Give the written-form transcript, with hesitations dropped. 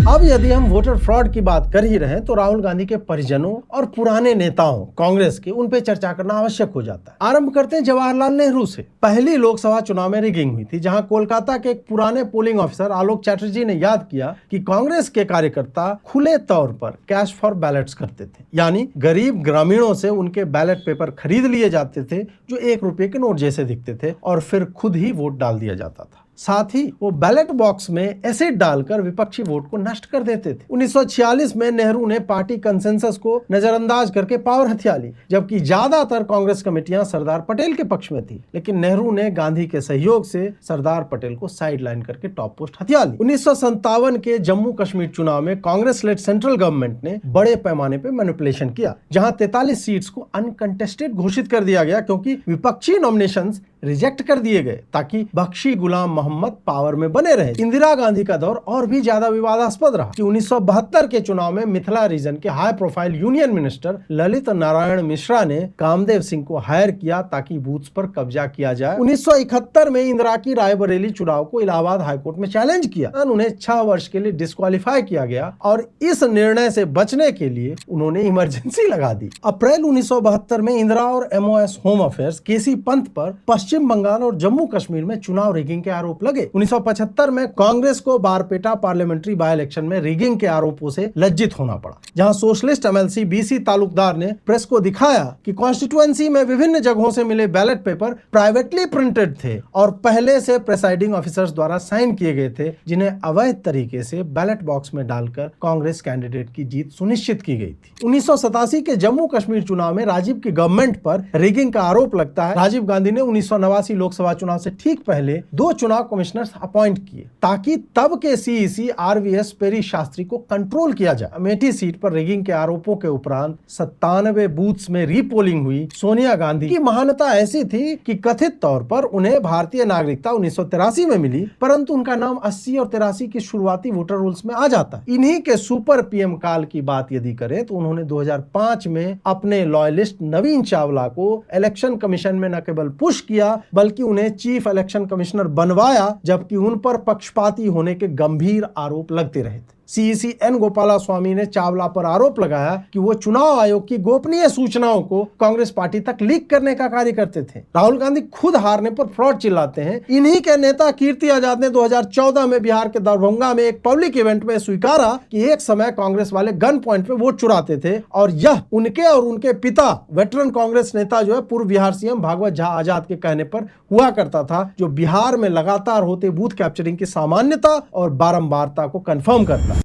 अब यदि हम वोटर फ्रॉड की बात कर ही रहे हैं तो राहुल गांधी के परिजनों और पुराने नेताओं कांग्रेस के उन पे चर्चा करना आवश्यक हो जाता है। आरंभ करते हैं जवाहरलाल नेहरू से। पहली लोकसभा चुनाव में रिगिंग हुई थी, जहां कोलकाता के एक पुराने पोलिंग ऑफिसर आलोक चैटर्जी ने याद किया कि कांग्रेस के कार्यकर्ता खुले तौर पर कैश फॉर बैलेट्स करते थे, यानी गरीब ग्रामीणों से उनके बैलेट पेपर खरीद लिए जाते थे जो 1 रुपए के नोट जैसे दिखते थे और फिर खुद ही वोट डाल दिया जाता था। साथ ही वो बैलेट बॉक्स में एसिड डालकर विपक्षी वोट को नष्ट कर देते थे। 1946 में नेहरू ने पार्टी कंसेंसस को नजरअंदाज करके पावर हथिया ली, जबकि ज्यादातर कांग्रेस कमेटियां सरदार पटेल के पक्ष में थी, लेकिन नेहरू ने गांधी के सहयोग से सरदार पटेल को साइडलाइन करके टॉप पोस्ट हथिया ली। 1957 के जम्मू कश्मीर चुनाव में कांग्रेस लेड सेंट्रल गवर्नमेंट ने बड़े पैमाने पर मैनिपुलेशन किया, जहां 43 सीट्स को अनकंटेस्टेड घोषित कर दिया गया क्योंकि विपक्षी नॉमिनेशंस रिजेक्ट कर दिए गए ताकि बख्शी गुलाम मोहम्मद पावर में बने रहे। इंदिरा गांधी का दौर और भी ज्यादा विवादास्पद रहा कि 1972 के चुनाव में मिथिला रीजन के high profile union minister Lalit Narayan Mishra ने कामदेव सिंह को हायर किया ताकि बूथ्स पर कब्जा किया जाए। 1971 में इंदिरा की रायबरेली चुनाव को इलाहाबाद हाईकोर्ट में चैलेंज किया, उन्हें 6 वर्ष के लिए डिस्क्वालीफाई किया गया और इस निर्णय से बचने के लिए उन्होंने इमरजेंसी लगा दी। अप्रैल 1972 में इंदिरा और MOS होम अफेयर्स केसी पंत पर पश्चिम बंगाल और जम्मू कश्मीर में चुनाव रिगिंग के आरोप लगे। 1975 में कांग्रेस को बारपेटा पार्लियामेंट्री बाय इलेक्शन में रिगिंग के आरोपों से लज्जित होना पड़ा, जहां सोशलिस्ट MLC BC तालुकदार ने प्रेस को दिखाया कि कॉन्स्टिट्यूएंसी में विभिन्न जगहों से मिले बैलेट पेपर प्राइवेटली प्रिंटेड थे और पहले से प्रेसाइडिंग ऑफिसर्स द्वारा साइन किए गए थे, जिन्हें अवैध तरीके से बैलेट बॉक्स में डालकर कांग्रेस कैंडिडेट की जीत सुनिश्चित की गई थी। 1987 के जम्मू कश्मीर चुनाव में राजीव की गवर्नमेंट पर रिगिंग का आरोप लगता है। राजीव गांधी ने 1989 लोकसभा चुनाव से ठीक पहले 2 चुनाव कमिश्नर्स अपॉइंट किए ताकि तब के CEC RVS पेरी शास्त्री को कंट्रोल किया जाए। अमेठी सीट पर रिगिंग के आरोपों के उपरांत 97 बूथ्स में रीपोलिंग हुई। सोनिया गांधी की महानता ऐसी थी कि कथित तौर पर उन्हें भारतीय नागरिकता 1983 में मिली, परंतु उनका नाम 80 और 83 की शुरुआती वोटर रोल्स में आ जाता है। इन्हीं के सुपर PM काल की बात यदि करें तो उन्होंने 2005 में अपने लॉयलिस्ट नवीन चावला को इलेक्शन कमीशन में न केवल पुश किया बल्कि उन्हें चीफ इलेक्शन कमिश्नर बनवाया, जबकि उन पर पक्षपाती होने के गंभीर आरोप लगते रहे थे। CEC N गोपालास्वामी ने चावला पर आरोप लगाया कि वो चुनाव आयोग की गोपनीय सूचनाओं को कांग्रेस पार्टी तक लीक करने का कार्य करते थे। राहुल गांधी खुद हारने पर फ्रॉड चिल्लाते हैं। इन्हीं के नेता कीर्ति आजाद ने 2014 में बिहार के दरभंगा में एक पब्लिक इवेंट में स्वीकारा कि एक समय कांग्रेस वाले गन पॉइंट पे वोट चुराते थे और यह उनके और उनके पिता वेटरन कांग्रेस नेता जो है पूर्व बिहार CM भागवत झा आजाद के कहने पर हुआ करता था, जो बिहार में लगातार होते बूथ कैप्चरिंग की सामान्यता और बारंबारता को कंफर्म करता।